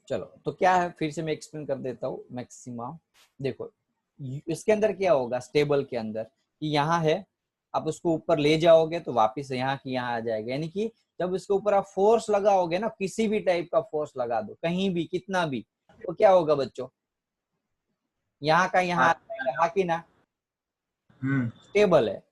चलो तो क्या है, फिर से मैं एक्सप्लेन कर देता हूँ। मैक्सिमा देखो इसके अंदर क्या होगा, स्टेबल के अंदर कि यहाँ है, आप उसको ऊपर ले जाओगे तो वापस यहाँ की यहाँ आ जाएगा। यानी कि जब इसके ऊपर आप फोर्स लगाओगे ना, किसी भी टाइप का फोर्स लगा दो कहीं भी कितना भी, तो क्या होगा बच्चों, यहाँ का यहाँ आ जाएगा, हाँ कि ना, स्टेबल है।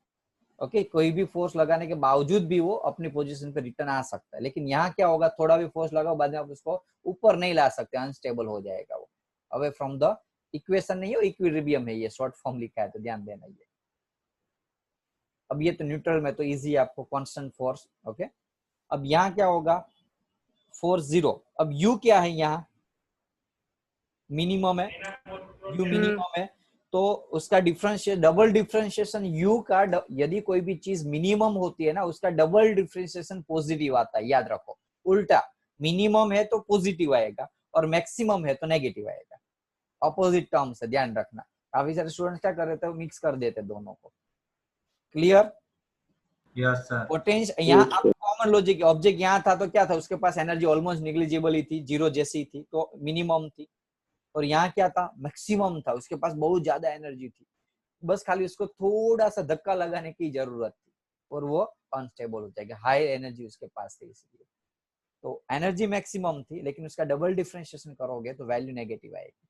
ओके कोई भी फोर्स लगाने के बावजूद भी वो अपनी पोजीशन पे रिटर्न आ सकता है। लेकिन यहाँ क्या होगा, थोड़ा भी फोर्स लगाओ बाद में आप उसको ऊपर नहीं ला सकते, अनस्टेबल हो जाएगा वो, अवे फ्रॉम द इक्वेशन नहीं हो, इक्विलिब्रियम है, ये शॉर्ट फॉर्म लिखा है तो ध्यान देना। ये अब ये तो न्यूट्रल में तो इजी आपको, कांस्टेंट फोर्स। ओके अब यहाँ क्या होगा, फोर्स जीरो। अब यू क्या है, यहाँ मिनिमम है, यू मिनिमम है, तो उसका डिफरेंशिएशन, डबल डिफरेंशिएशन यू का यदि कोई भी चीज मिनिमम होती है ना, उसका डबल डिफरेंशिएशन पॉजिटिव आता है, याद रखो। उल्टा मिनिमम है तो पॉजिटिव आएगा और मैक्सिमम है तो नेगेटिव आएगा, अपोजिट टर्म से, ध्यान रखना। काफी सारे स्टूडेंट्स क्या कर रहे थे, मिक्स कर देते दोनों को। क्लियर? Yes sir. पोटेंशियल यहाँ आप कॉमन लॉजिक, ऑब्जेक्ट यहाँ था तो क्या था, उसके पास एनर्जी ऑलमोस्ट निग्लिजिबल ही थी, जीरो जैसी थी, तो मिनिमम थी। और यहाँ क्या था, मैक्सिमम था, उसके पास बहुत ज्यादा एनर्जी थी, बस खाली उसको थोड़ा सा धक्का लगाने की जरूरत थी और वो अनस्टेबल हो जाएगा, हाई एनर्जी उसके पास थी इसलिए। तो एनर्जी मैक्सिमम थी लेकिन उसका डबल डिफरेंशिएशन करोगे तो वैल्यू नेगेटिव आएगी।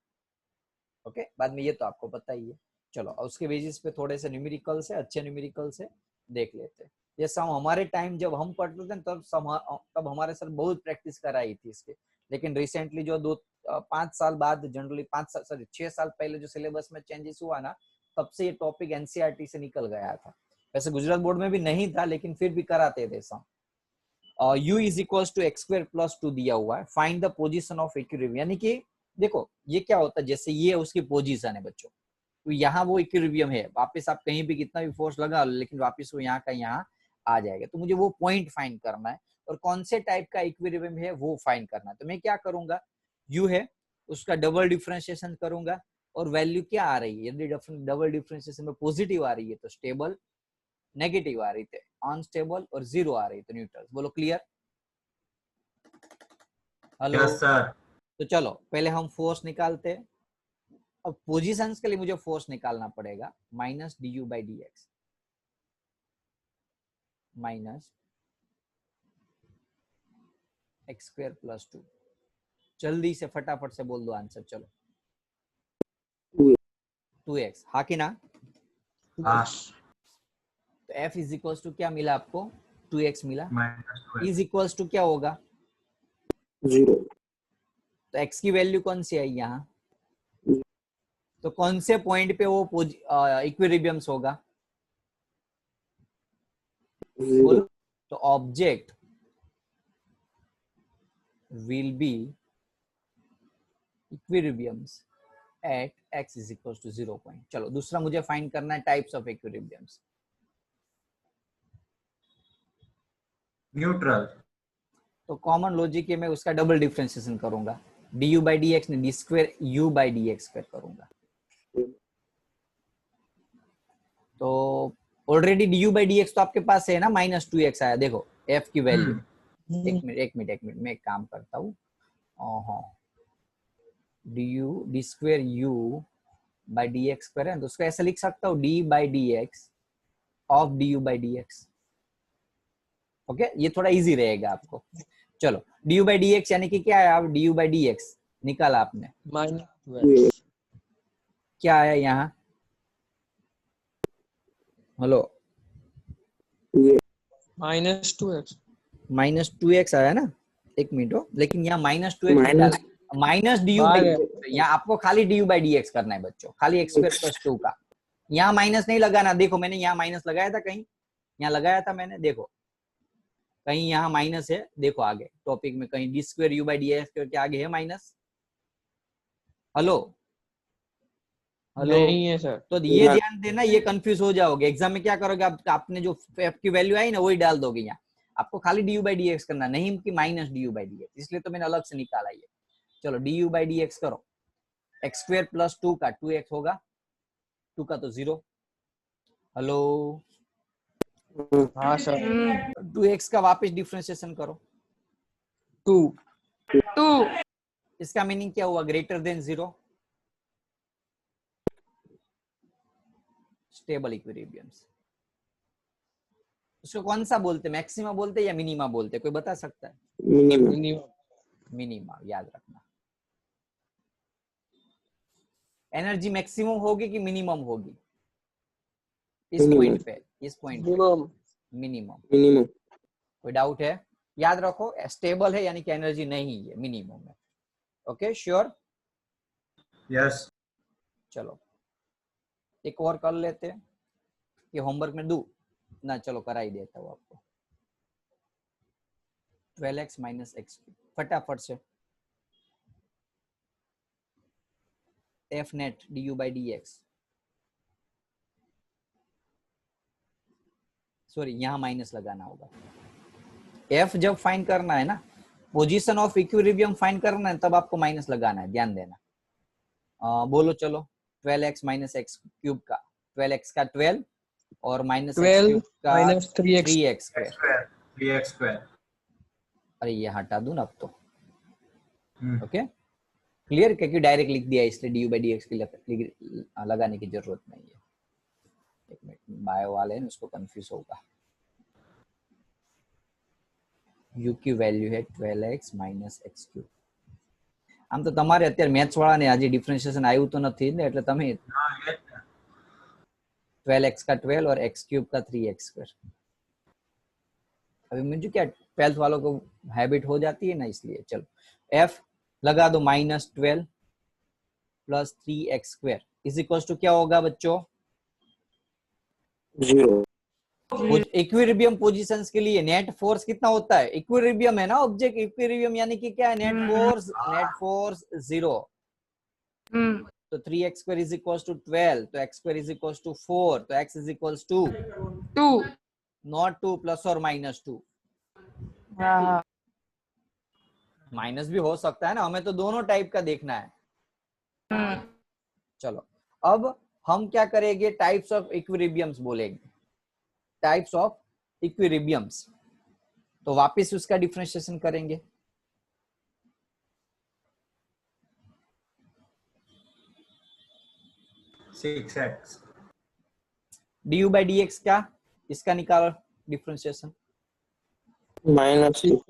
ओके बाद में ये तो आपको पता ही है। चलो उसके बेसिस पे थोड़े से न्यूमेरिकल से, अच्छे न्यूमेरिकल से देख लेते हैं। ये सम हमारे टाइम जब हम पढ़ते थे तब हमारे सर बहुत प्रैक्टिस कराई थी इसके। लेकिन रिसेंटली जो 5 साल बाद, जनरली 6 साल पहले जो सिलेबस में चेंजेस हुआ ना, तब से ये टॉपिक एनसीईआरटी से निकल गया था। वैसे गुजरात बोर्ड में भी नहीं था लेकिन फिर भी कराते थे सम। u is equal to x square plus 2 दिया हुआ है, find the position of equilibrium. यानी कि देखो ये क्या होता है, जैसे ये उसकी पोजीशन है बच्चों, तो यहाँ वो इक्विलिब्रियम है, वापस आप कहीं भी कितना भी फोर्स लगा लो लेकिन वापस वो यहाँ का यहाँ आ जाएगा। तो मुझे वो पॉइंट फाइंड करना है और कौन से टाइप का इक्विलिब्रियम है वो फाइंड करना है। तो मैं क्या करूंगा, u है उसका डबल डिफरेंशिएशन करूंगा और वैल्यू क्या आ रही है, यदि डबल डिफरेंशिएशन में पॉजिटिव आ रही है तो स्टेबल, नेगेटिव आ रही थी अनस्टेबल और जीरो आ रही तो न्यूट्रल। बोलो क्लियर? हेलो? Yes sir. तो चलो पहले हम फोर्स निकालते हैं। अब पोजीशंस के लिए मुझे फोर्स निकालना पड़ेगा, minus d u by d x, minus x square plus 2। जल्दी से फटाफट से बोल दो आंसर, चलो। 2x, हाँ कि ना? तो f इज इक्वल टू क्या मिला आपको, 2x मिला, इज इक्वल टू क्या होगा, 0। तो x की वैल्यू कौन सी आई यहाँ, तो कौन से पॉइंट पे वो इक्विलिब्रियम्स होगा, बोलो। तो object will be equilibriums at x is equals to 0 point। चलो दूसरा मुझे फाइंड करना है टाइप्स ऑफ इक्विलिब्रियम्स। न्यूट्रल। तो कॉमन लॉजिक है, मैं उसका डबल डिफरेंशिएशन करूंगा, d u by d x ने d square u by d x square करूंगा। तो already d u by d x तो आपके पास है ना, माइनस 2x आया, देखो f की वैल्यू। एक मिनट मैं एक काम करता हूँ, D square u by d x square है तो उसको ऐसा लिख सकता हूँ, D by d x of D u by d x. Okay ये थोड़ा इजी रहेगा आपको। चलो D u by d x यानी कि क्या है, आप D u by d x निकाला आपने, -2x। क्या आया यहाँ, हेलो, -2x। माइनस 2x आया ना, एक मिनट हो, लेकिन यहाँ minus 2x minus d u by, यहाँ आपको खाली D u by d x करना है बच्चों, खाली एक्स स्क्वायर प्लस 2 का, यहाँ माइनस नहीं लगाना। देखो मैंने यहाँ माइनस लगाया था, कहीं यहाँ लगाया था मैंने, देखो कहीं यहाँ माइनस है, देखो आगे टॉपिक में कहीं D square u by d x के आगे है माइनस। हेलो हेलो, नहीं है सर। तो ये ध्यान देना, ये कंफ्यूज हो जाओगे एग्जाम में। क्या करोगे आप, आपने जो एफ की वैल्यू आई ना वही डाल दोगे, यहाँ आपको खाली D u by d x करना, नहीं कि minus d u by d x, इसलिए तो मैंने अलग से निकाला ये। चलो D u by d x करो, एक्स स्क्वायर प्लस 2 का 2x होगा, 2 का तो 0। हेलो, हाँ सर। 2x का वापस डिफरेंशिएशन करो, 2 इसका मीनिंग क्या हुआ? Greater than 0, stable equilibriums. उसको कौन सा बोलते, मैक्सिमा बोलते या मिनिमा बोलते, कोई बता सकता है? मिनिमम। मिनिमा, याद रखना। एनर्जी मैक्सिमम होगी कि मिनिमम होगी? इस पॉइंट पे, इस पॉइंट पे मिनिमम। मिनिमम। कोई डाउट है? याद रखो, स्टेबल है यानी कि एनर्जी नहीं है, मिनिमम है। Okay, sure? यस। चलो एक और कर लेते हैं, कि होमवर्क में दूं ना, चलो करा ही देता हूँ आपको। 12x माइनस एक्स, फटाफट से F net D u by d x, sorry यहाँ माइनस लगाना होगा। एफ जब फाइंड करना है ना, पोजीशन ऑफ इक्विलिब्रियम फाइंड करना है, तब आपको माइनस लगाना है, ध्यान देना। बोलो चलो, 12x माइनस एक्स क्यूब का, 12x का 12 और माइनस एक्स 12 क्यूब का minus 3x 3x x square. Square 3x square. अरे ये हटा दूं ना अब तो। ओके क्लियर, क्योंकि डायरेक्ट लिख दिया इसलिए D u by d x की लगाने की जरूरत नहीं है। एक मिनट, बायो वाले हैं उसको कंफ्यूज होगा। u की વેલ્યુ है 12x માઇનસ x ક્યુબ। આમ તો તમારે અત્યારે મેથ્સ વાળાને હજી ડિફરન્શિએશન આવ્યું તો નથી ને, એટલે તમે हाँ ये 12x का 12 और x क्यूब का 3x स्क्वायर। अभी मुझे क्या 12th वालों को हैबिट हो जाती है ना, इसलिए चलो f लगा दो, -12 plus 3x square is equal to क्या होगा बच्चों? 0। इक्विलिब्रियम पोजीशंस के लिए नेट फोर्स कितना होता है? इक्विलिब्रियम है ना ऑब्जेक्ट, इक्विलिब्रियम यानी कि क्या है? Net force 0। तो 3x square is equal to 12, तो x square is equal to 4, तो x is equal to 2 not 2 plus और माइनस 2। हाँ माइनस भी हो सकता है ना, हमें तो दोनों टाइप का देखना है। चलो अब हम क्या करेंगे, टाइप्स ऑफ इक्विलिब्रियम्स बोलेंगे, टाइप्स ऑफ इक्विलिब्रियम्स। तो वापस उसका डिफरेंशिएशन करेंगे। Six x D u by d x क्या, इसका निकालो डिफरेंशिएशन। -2।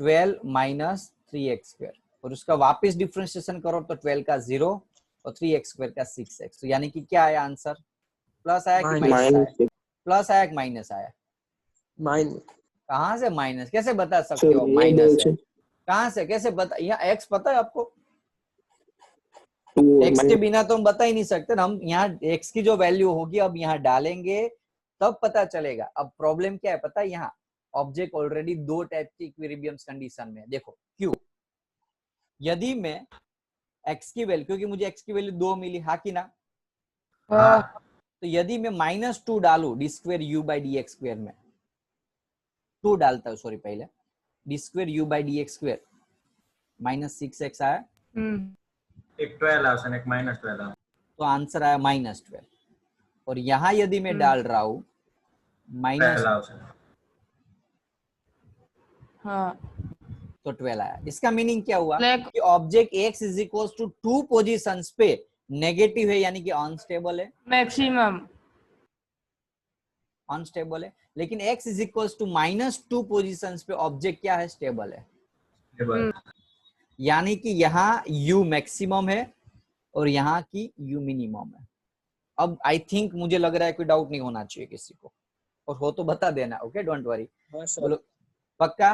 12 माइनस 3x स्क्वायर, और उसका वापस डिफरेंशिएशन करो तो 12 का 0 और 3x स्क्वायर का 6x। तो यानी कि क्या आया आंसर? प्लस आया कि माइनस आया? प्लस आया कि माइनस आया? माइनस। कहाँ से माइनस, कैसे बता सकते हो माइनस है? कहाँ से, कैसे बता? यहाँ x पता है आपको? x के बिना तो हम बता ही नहीं सकते ना। हम यहाँ x की जो वैल्यू होगी अब यहाँ डालेंगे तब पता चलेगा। अब प्रॉब्लम क्या है पता है? यहाँ ऑब्जेक्ट ऑलरेडी दो टाइप की इक्विलिब्रियम कंडीशन में। देखो क्यों, यदि मैं x की वैल्यू, क्योंकि मुझे x की वैल्यू 2 मिली, हाँ कि ना? तो यदि मैं -2 डालू D square u by d x square में, 2 डालता हूँ, सॉरी पहले D square u by d x square, -6x आया, एक 12 આવશે એક -12 આવશે, तो आंसर आया -12। और यहाँ यदि मैं डाल रहा हूँ माइनस, 12 આવશે। तो 12 आया। इसका मीनिंग क्या हुआ Like- कि object x is equal to 2 positions पे नेगेटिव है, यानी कि अनस्टेबल है, मैक्सिमम अनस्टेबल है। लेकिन x is equal to -2 positions पे ऑब्जेक्ट क्या है? स्टेबल है। यानी कि यहाँ u मैक्सिमम है और यहाँ की u मिनिमम है। अब आई थिंक मुझे लग रहा है कोई डाउट नहीं होना चाहिए किसी को, और हो तो बता देना। Okay don't worry. बोलो पक्का?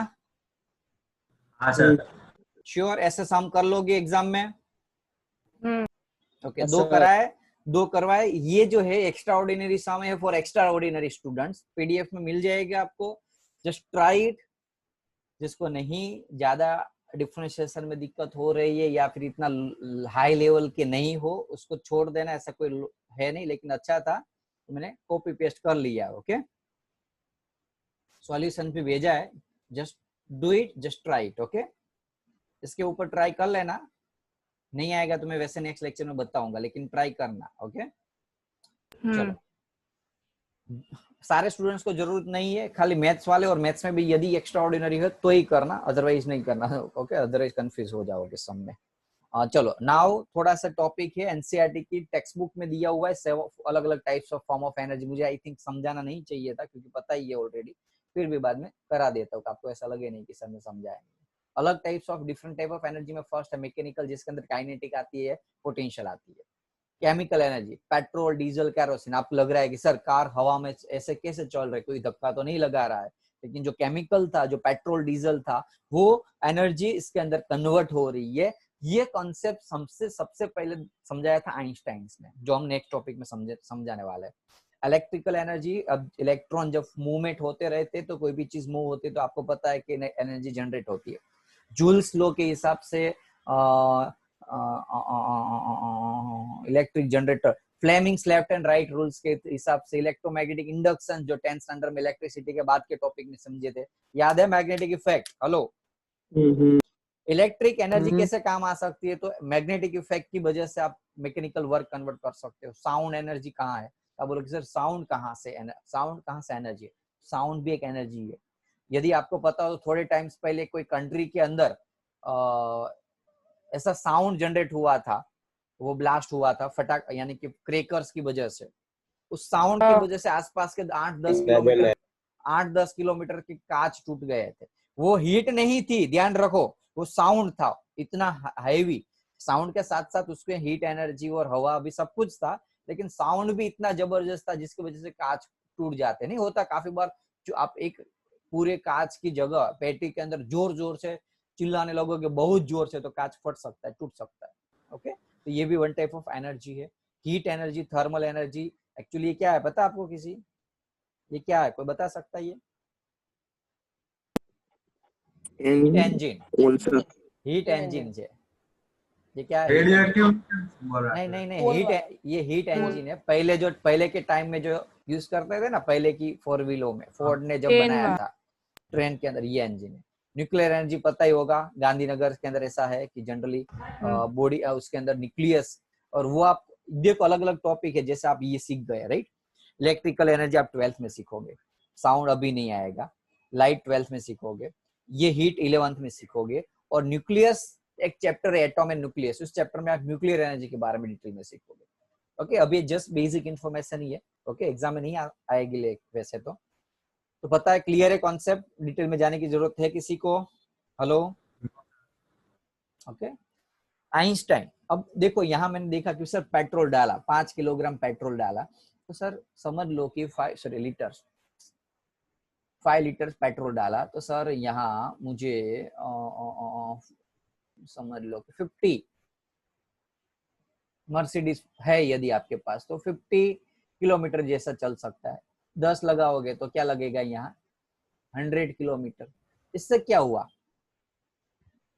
हाँ सर। श्योर? ऐसे सम कर लोगे एग्जाम में? ओके Yes, दो sir. कराए, दो करवाए। ये जो है एक्स्ट्रा ऑर्डिनरी सम है for extra ordinary students, PDF में मिल जाएगा आपको, जस्ट ट्राई इट। जिसको नहीं ज्यादा डिफरेंशिएशन में दिक्कत हो रही है या फिर इतना हाई लेवल के नहीं हो, उसको छोड़ देना, ऐसा कोई है नहीं। लेकिन अच्छा था तो मैंने कॉपी पेस्ट कर लिया। ओके सॉल्यूशन पे भेजा है, just do it, just try it. Okay इसके ऊपर ट्राई कर लेना, नहीं आएगा तो मैं वैसे नेक्स्ट लेक्चर में बताऊंगा, लेकिन ट्राई करना। ओके चलो सारे स्टूडेंट्स को जरूरत नहीं है, खाली मैथ्स वाले, और मैथ्स में भी यदि एक्स्ट्रा ऑर्डिनरी है तो ही करना, अदरवाइज नहीं करना। ओके, अदरवाइज कंफ्यूज हो जाओगे सब में। चलो नाउ थोड़ा सा टॉपिक है एनसीईआरटी की टेक्स्ट बुक में दिया हुआ है 7 अलग अलग types of form of energy. मुझे आई थिंक समझाना नहीं चाहिए था क्योंकि पता ही है ऑलरेडी, फिर भी बाद में करा देता हूँ, आपको ऐसा लगे नहीं कि सर ने समझाया। अलग types of different type of energy में फर्स्ट है मैकेनिकल, जिसके अंदर काइनेटिक आती है, पोटेंशियल आती है। Chemical energy, petrol, diesel, kerosene. आपको लग रहा है कि सर कार हवा में ऐसे कैसे चल रहे, कोई धक्का तो नहीं लगा रहा है, लेकिन जो केमिकल था, जो पेट्रोल डीजल था, वो एनर्जी इसके अंदर कन्वर्ट हो रही है। ये कॉन्सेप्ट सबसे पहले समझाया था आइंस्टाइन ने, जो हम नेक्स्ट टॉपिक में समझाने वाले हैं। इलेक्ट्रिकल एनर्जी, अब इलेक्ट्रॉन जब मूवमेंट होते रहते तो कोई भी चीज मूव होती है तो आपको पता है कि एनर्जी जनरेट होती है। जूल्स लॉ के हिसाब से electric generator, Fleming's left and right rules के हिसाब से इलेक्ट्रोमैग्नेटिक इंडक्शन, जो 10th स्टैंडर्ड में इलेक्ट्रिसिटी के बाद के टॉपिक में समझे थे, याद है? Magnetic effect. Hello, electric energy कैसे काम आ सकती है? तो मैग्नेटिक इफेक्ट की वजह से आप मैकेनिकल वर्क कन्वर्ट कर सकते हो। साउंड एनर्जी कहाँ है? आप बोलोगे सर साउंड कहाँ से एनर्जी है? साउंड भी एक एनर्जी है। यदि आपको पता हो तो थोड़े टाइम्स पहले कोई कंट्री के अंदर ऐसा साउंड जनरेट हुआ था, वो ब्लास्ट हुआ था फटाक यानी कि क्रैकर्स की वजह से। उस साउंड की वजह से आसपास के 8-10 किलोमीटर के कांच टूट गए थे। वो हीट नहीं थी, ध्यान रखो, वो साउंड था इतना हैवी। साउंड के साथ साथ उसके हीट एनर्जी और हवा भी सब कुछ था, लेकिन साउंड भी इतना जबरदस्त था जिसकी वजह से कांच टूट जाते। नहीं होता काफी बार, जो आप एक पूरे कांच की जगह पेटी के अंदर जोर जोर से चिल्लाने लगोगे बहुत जोर से, तो कांच फट सकता है, टूट सकता है। ओके, तो ये भी वन टाइप ऑफ एनर्जी है। Heat energy, thermal energy. Actually ये क्या है पता आपको किसी? ये क्या है, कोई बता सकता है? ये हीट इंजन, हीट इंजन है। ये क्या है? रेडियो एक्टिव बोल रहा नहीं है। नहीं नहीं, ये हीट इंजन है। पहले के टाइम में जो यूज करते थे ना, पहले की 4 व्हीलों में, फोर्ड ने जब ट्रेन बनाया में। था ट्रेन के अंदर, ये इंजन है। न्यूक्लियर एनर्जी पता ही होगा, गांधीनगर के अंदर ऐसा है कि जनरली बॉडी उसके अंदर न्यूक्लियस, और वो आप देखो अलग अलग टॉपिक है, जैसे आप ये सीख गए, राइट? इलेक्ट्रिकल एनर्जी आप 12th में सीखोगे, साउंड अभी नहीं आएगा। लाइट 12th में सीखोगे, ये हीट 11th में सीखोगे। और न्यूक्लियस एक चैप्टर है, एटॉम एंड न्यूक्लियस, उस चैप्टर में आप न्यूक्लियर एनर्जी के बारे में डिटेल में सीखोगे। ओके, अभी जस्ट बेसिक इन्फॉर्मेशन ही है। ओके, एग्जाम में नहीं आएगी वैसे तो पता है, क्लियर है कॉन्सेप्ट? डिटेल में जाने की जरूरत है किसी को? Hello, okay. आइंस्टाइन, अब देखो यहाँ मैंने देखा कि सर पेट्रोल डाला, 5 किलोग्राम पेट्रोल डाला, तो सर समझ लो कि 5 लीटर पेट्रोल डाला, तो सर यहाँ मुझे समझ लो कि 50 मर्सिडीज है यदि आपके पास, तो 50 किलोमीटर जैसा चल सकता है। 10 लगाओगे तो क्या लगेगा यहाँ? 100 किलोमीटर। इससे क्या हुआ?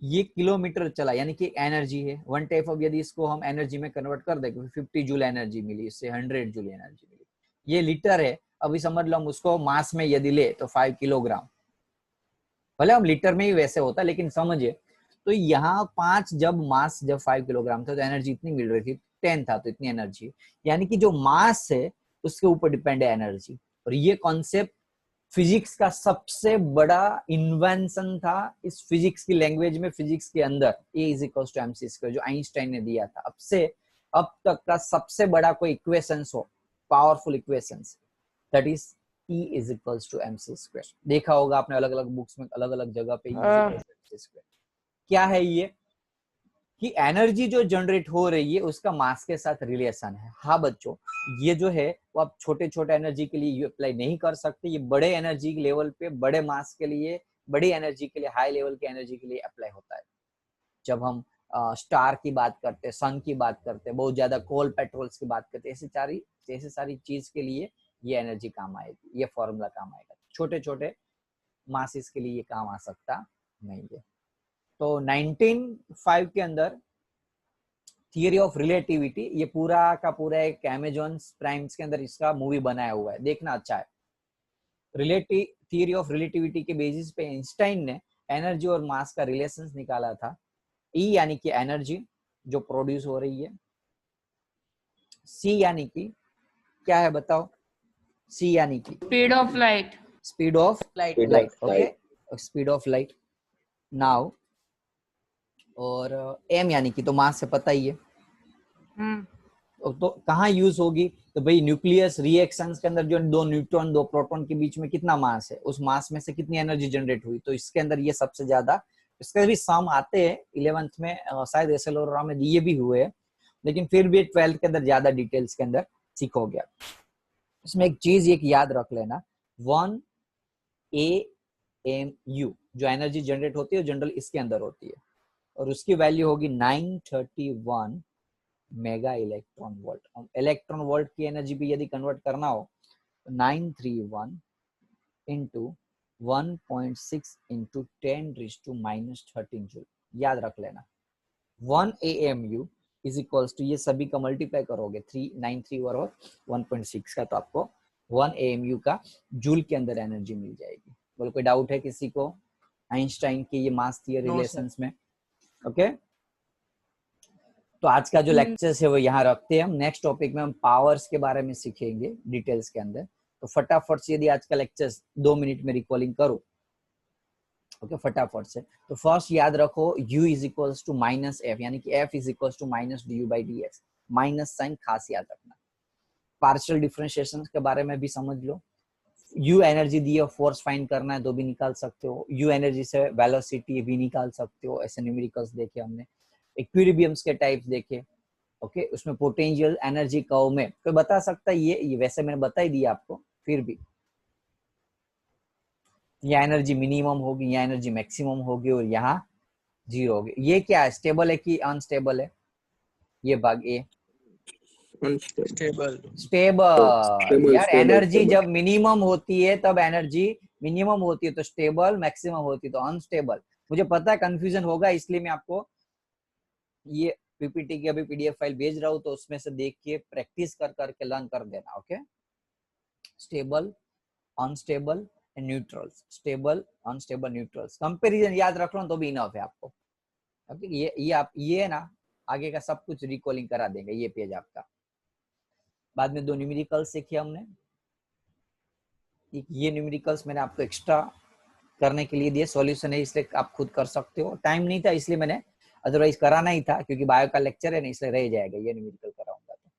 ये किलोमीटर चला, यानी कि एनर्जी है, वन टाइप ऑफ। यदि इसको हम एनर्जी में कन्वर्ट कर दें, 50 जूल एनर्जी मिली, इससे 100 जूल एनर्जी मिली। ये लीटर है, अभी समझ लो हम उसको मास में यदि ले तो 5 किलोग्राम, भले हम लीटर में ही वैसे होता, लेकिन समझिए तो यहाँ 5 जब 5 किलोग्राम था तो एनर्जी इतनी मिल रही थी, 10 था तो इतनी एनर्जी। यानी कि जो मास है उसके ऊपर डिपेंड है एनर्जी। और ये कॉन्सेप्ट फिजिक्स का सबसे बड़ा इन्वेंशन था इस फिजिक्स की लैंग्वेज में, फिजिक्स के अंदर E=mc², जो आइंस्टाइन ने दिया था। अब तक का सबसे बड़ा कोई इक्वेशंस हो, powerful equations, that is E=mc²। देखा होगा आपने अलग अलग बुक्स में, अलग अलग जगह पे E=mc²। क्या है ये? कि एनर्जी जो जनरेट हो रही है उसका मास के साथ रिलेशन है। हाँ बच्चों, ये जो है वो आप छोटे छोटे एनर्जी के लिए अप्लाई नहीं कर सकते, ये बड़े एनर्जी लेवल पे, बड़े मास के लिए, बड़ी एनर्जी के लिए, हाई लेवल की एनर्जी के लिए अप्लाई होता है। जब हम स्टार की बात करते हैं, सन की बात करते हैं, बहुत ज्यादा कोल पेट्रोल्स की बात करते हैं, ऐसी सारी चीज के लिए ये एनर्जी काम आएगी, ये फॉर्मूला काम आएगा। छोटे छोटे मासेस के लिए ये काम आ सकता नहीं है। तो 1905 के अंदर थियरी ऑफ रिलेटिविटी, ये पूरा का पूरा एक अमेजॉन प्राइम्स के अंदर इसका मूवी बनाया हुआ है, देखना अच्छा है। थियरी ऑफ रिलेटिविटी के बेसिस पे आइंस्टाइन ने एनर्जी और मास का रिलेशन निकाला था। ई यानी कि एनर्जी जो प्रोड्यूस हो रही है, सी यानी कि क्या है बताओ? सी यानी कि Speed of light. Speed of Light. Light, okay, speed of light now. और एम यानी कि तो मास से पता ही है, Hmm. तो कहाँ यूज होगी, तो भाई न्यूक्लियस रिएक्शंस के अंदर जो दो न्यूट्रॉन दो प्रोटॉन के बीच में कितना मास है, उस मास में से कितनी एनर्जी जनरेट हुई, तो इसके अंदर ये सबसे ज्यादा। इसके भी सम आते हैं 11th में, शायद एसएलओआर में दिए भी हुए हैं, लेकिन फिर भी 12th के अंदर ज्यादा डिटेल्स के अंदर सीखोगे आप। इसमें एक चीज एक याद रख लेना, 1 AMU जो एनर्जी जनरेट होती है जनरल इसके अंदर होती है, और उसकी वैल्यू होगी 931 mega electron volt. Electron volt की एनर्जी भी यदि कन्वर्ट करना हो तो 931 इंटू 1.6 इंटू 10⁻⁻13 जूल, याद रख लेना। 1 AMU इज इक्वल्स टू, ये सभी का मल्टीप्लाई करोगे 393 और 1.6 का, तो आपको 1 AMU का जूल के अंदर एनर्जी मिल जाएगी। बोलो कोई डाउट है किसी को आइंस्टाइन के ये मास थियरी No, रिलेशंस में? ओके, तो आज का जो लेक्चर्स है वो यहाँ रखते हैं। हम नेक्स्ट टॉपिक में हम पावर्स के बारे में सीखेंगे डिटेल्स के अंदर। तो फटाफट से यदि आज का लेक्चर्स 2 मिनट में रिकॉलिंग करो, ओके, फटाफट से। तो फर्स्ट याद रखो u is equals to minus f, यानी कि f is equals to minus d u by d x, minus sign खास याद रखना। पार्शियल डिफरेंशिएशन के बारे में भी समझ लो। u एनर्जी दी है, फोर्स फाइंड करना है तो भी निकाल सकते हो, u एनर्जी से वेलोसिटी भी निकाल सकते हो, ऐसे न्यूमेरिकल्स देखे हमने। इक्विलिब्रियम्स के टाइप्स देखे, ओके, उसमें पोटेंशियल एनर्जी कर्व में कोई बता सकता है ये वैसे मैंने बता ही दिया आपको, फिर भी यहाँ एनर्जी मिनिमम होगी, यहाँ एनर्जी मैक्सिमम होगी और यहाँ 0 होगी। ये क्या है, स्टेबल है कि अनस्टेबल है? ये भाग ए Stable. स्टेबल। यार stable, एनर्जी stable. जब मिनिमम होती है तब एनर्जी मिनिमम होती है, तो स्टेबल, मैक्सिमम होती है तो अनस्टेबल। मुझे पता है कंफ्यूजन होगा, इसलिए मैं आपको ये पीपीटी की अभी पीडीएफ फाइल भेज रहा हूँ, तो उसमें से देख के प्रैक्टिस कर करके लर्न कर देना। Okay, stable, unstable and neutrals, stable, unstable, neutrals, comparison याद रख लो तो भी इनफ है आपको। ओके, ये आप ये है ना, आगे का सब कुछ रिकॉलिंग करा देंगे ये पेज आपका। बाद में 2 न्यूमेरिकल्स सीखे हमने, ये न्यूमेरिकल्स मैंने आपको एक्स्ट्रा करने के लिए दिए, सॉल्यूशन है इसलिए आप खुद कर सकते हो, टाइम नहीं था इसलिए मैंने, अदरवाइज कराना ही था क्योंकि बायो का लेक्चर है ना, इसलिए रह जाएगा, ये न्यूमेरिकल कराऊंगा। तो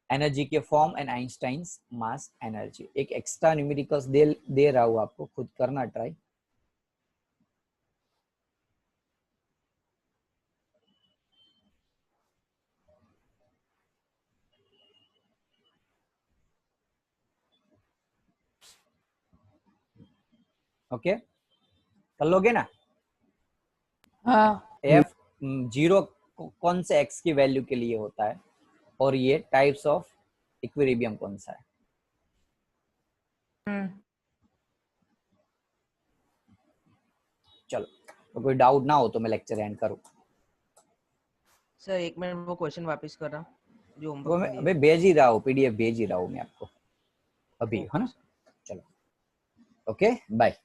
एनर्जी के form and Einstein's mass energy, एक एक्स्ट्रा न्यूमेरिकल्स दे रहा हूँ आपको, खुद करना ट्राई। ओके, कर लोगे ना? हाँ। एफ 0 कौन से एक्स की वैल्यू के लिए होता है, और ये टाइप्स ऑफ इक्विलिब्रियम कौन सा है? चलो, तो कोई डाउट ना हो तो मैं लेक्चर एंड करूँ। सर 1 मिनट, वो क्वेश्चन वापस कर रहा जो वो होमवर्क मैं में अभी भेज ही रहा हूँ, पीडीएफ भेज ही रहा हूँ मैं आपको अभी, है ना? चलो, ओके, बाय।